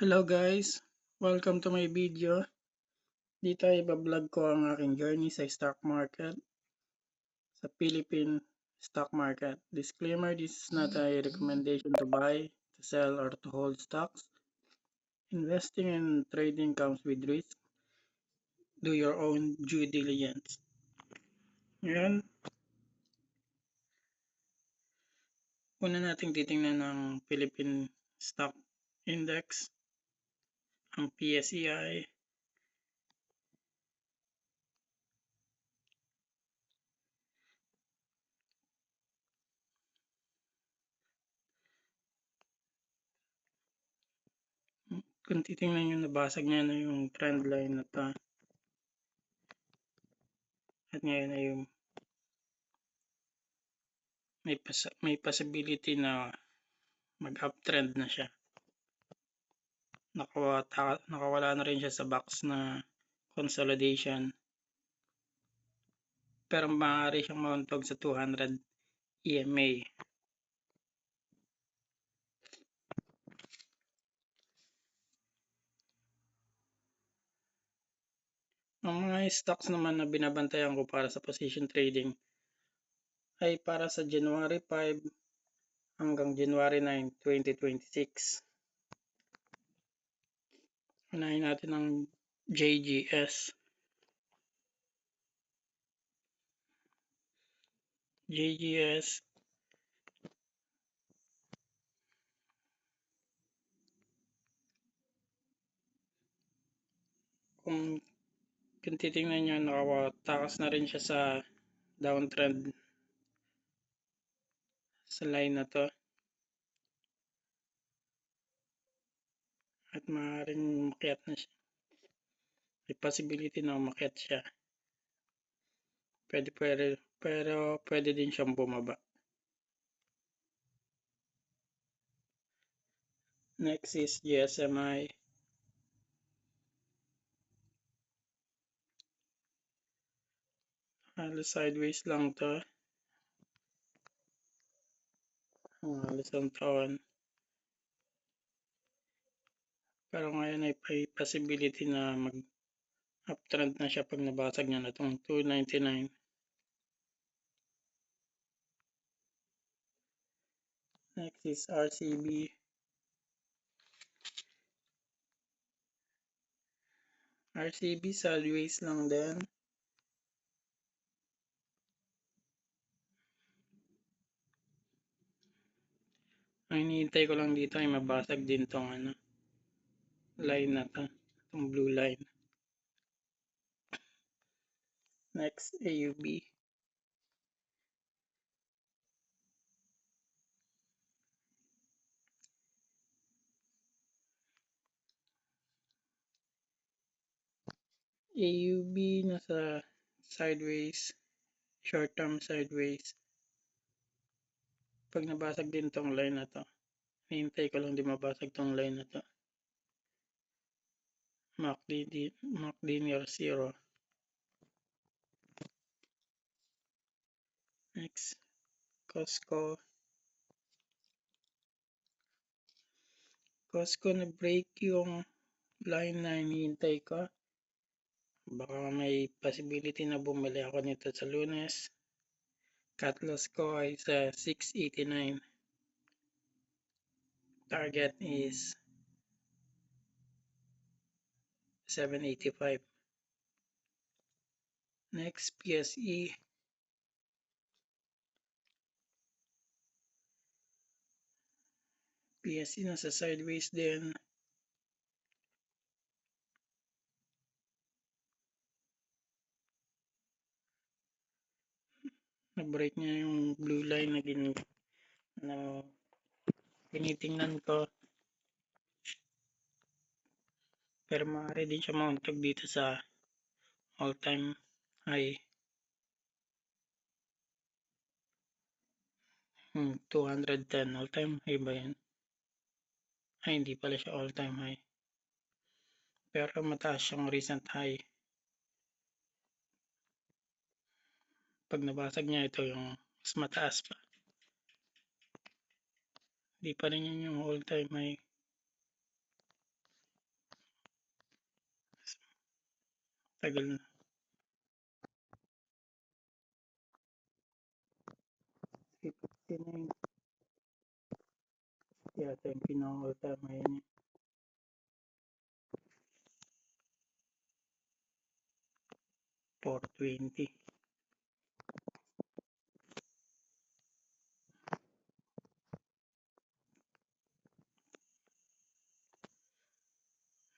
Hello guys! Welcome to my video. Dito ay iba-vlog ko ang aking journey sa stock market, sa Philippine stock market. Disclaimer, this is not a recommendation to buy, to sell, or to hold stocks. Investing and trading comes with risk. Do your own due diligence. Ngayon, una nating titingnan ng Philippine Stock Index, ang PSEI. Kung titingnan nyo, nabasag niya na yung trend line na to. At ngayon ay may possibility na mag-uptrend na siya. Nakawala na rin siya sa box na consolidation. Pero maaari siyang mauntog sa 200 EMA. Ang mga stocks naman na binabantayan ko para sa position trading ay para sa January 5 hanggang January 9, 2026. Unahin natin ang JGS. JGS kung titingnan nyo, nakatakas na rin siya sa downtrend sa line na to. At maaaring makiat na siya. May possibility na umakyat siya. Pero pwede din siyang bumaba. Next is GSMI. Halos sideways lang to. Halos ang taon. Pero ngayon ay may possibility na mag-uptrend na siya pag nabasag niya na itong 299. Next is RCB. RCB sideways lang din. Ang hinihintay ko lang dito ay mabasag din tong line na to, itong blue line. Next, AUB. AUB nasa sideways, short term sideways. Pag nabasag din tong line na to, hintay ko lang din mabasag tong line na to. MACD near 0. Next, Costco. Costco na break yung line na hinihintay ko. Baka may possibility na bumili ako nito sa Lunes. Cut loss ko ay sa 689. Target is 785. Next, PSE. PSE nasa sideways din. Na-break niya yung blue line na tinitingnan ko. Pero maaari din siya mauntog dito sa all-time high. 210. All-time high ba yan? Ay, hindi pala siya all-time high. Pero mataas siyang recent high. Pag nabasag niya, ito yung mas mataas pa. Hindi pa rin yun yung all-time high. Tagal na. 59. Yata yung pinaka-tama yun. 420.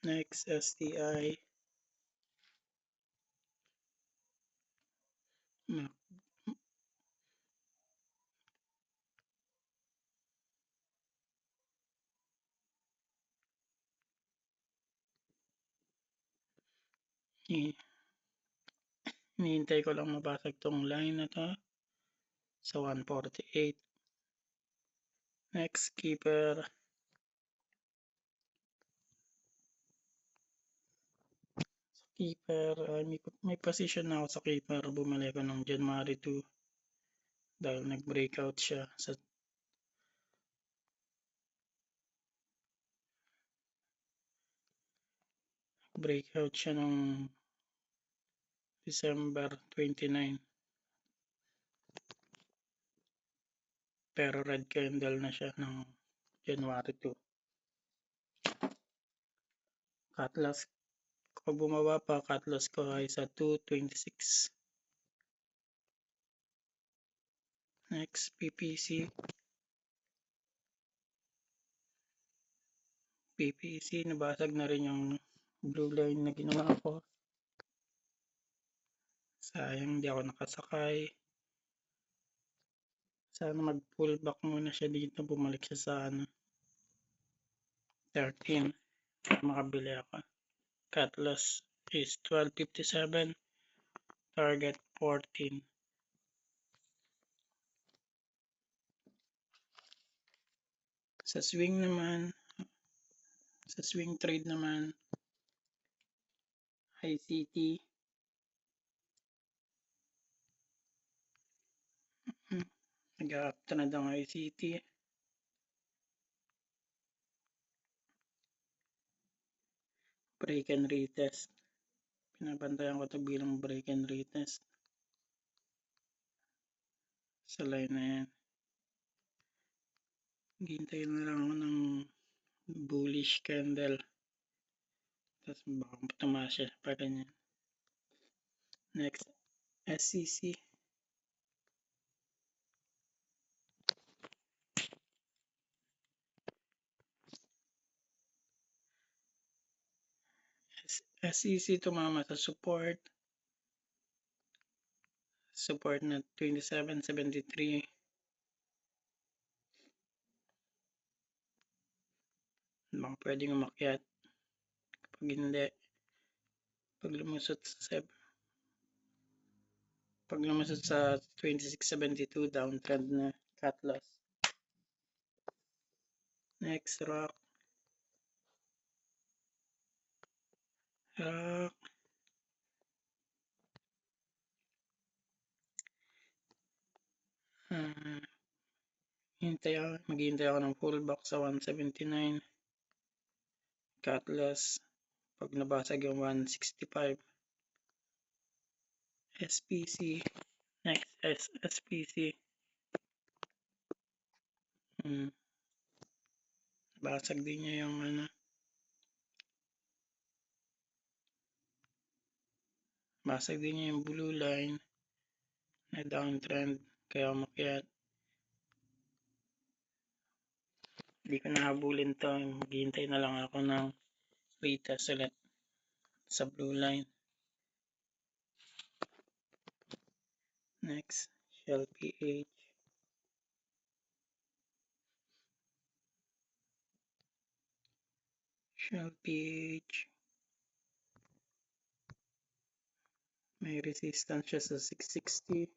Next, STI. Hinihintay ko lang mabasag tong line na to sa 148. Next, keeper. Sa keeper, may position na ako sa keeper. Bumili ko ng January 2 dahil nag-breakout siya sa nung December 29. Pero red candle na siya ng January 2. Cut loss ko bumaba pa, cut loss ko ay sa 226. Next, PPC. PPC, nabasag na rin yung blue line na ginawa ko. Sayang, hindi ako nakasakay. Sana mag-pull back muna siya dito. Bumalik siya sa 13. Makabili ako. Cut loss is 12.57. Target 14. Sa swing trade naman, ICT. Nag-a-uptrend ang ICT. Break and retest. Pinabantayan ko ito bilang break and retest. Sa line na yan. Gintayin na lang ako ng bullish candle. Tapos baka tumaas siya pa ganyan. Next, SCC. SCC tumama sa support. Support na 27.73. Baka pwedeng umakyat. Kapag hindi, pag lumusot sa 26.72, downtrend na, cut loss. Next, rock. Maghihintay ako ng pullback sa 179. Cut loss. Pag nabasag yung 165. SPC. Next, SPC. Basag din niya yung basag din niya yung blue line na downtrend, kaya umakyat. Hindi ko nahabulin to. Maghihintay na lang ako ng retest ulit sa blue line. Next, Shell PH. Shell PH. May resistance siya sa 660.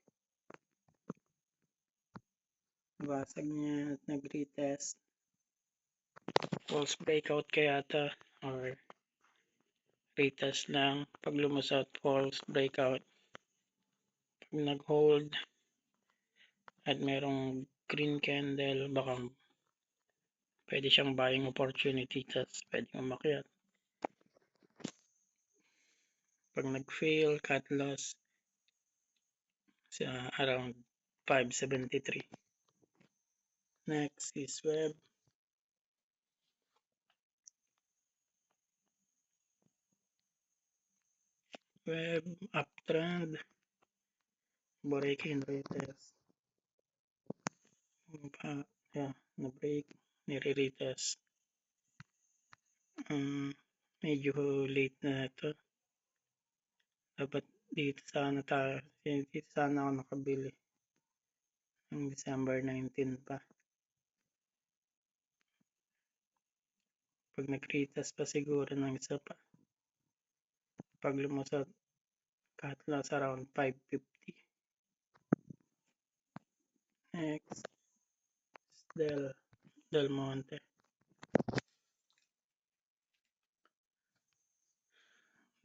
Basag niya at nag-retest. False breakout kaya ata or retest lang. Pag lumusot, false breakout. Pag nag-hold at merong green candle, baka pwede siyang buying opportunity, tapos pwede umakyat. Pag nag-fail, cut loss sa around 573. Next is web. Web uptrend, breaking retest. Yeah, na-break, nire-retest. Medyo late na ito. Dapat dito sana ako nakabili ng December 19 pa. Pag nag-retest pa siguro ng isa pa. Pag lumusot, cut loss around 550. Next, Del Monte.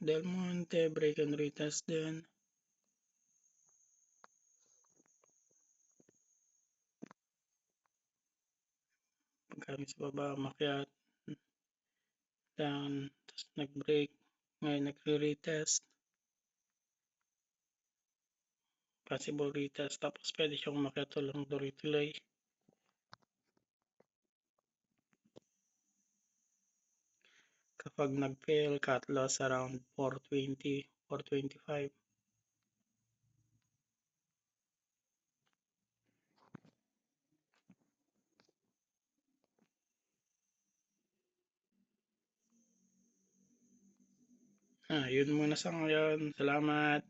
Del Monte, break and retest din. Pag kami sa baba, makyat. Down, tapos nag-break. Ngayon nagre-retest. Possible retest. Tapos pwede siyang makyat ulang tuloy-tuloy. Kapag nag-fail, cut loss around 420, 425. Yun muna sa ngayon. Salamat.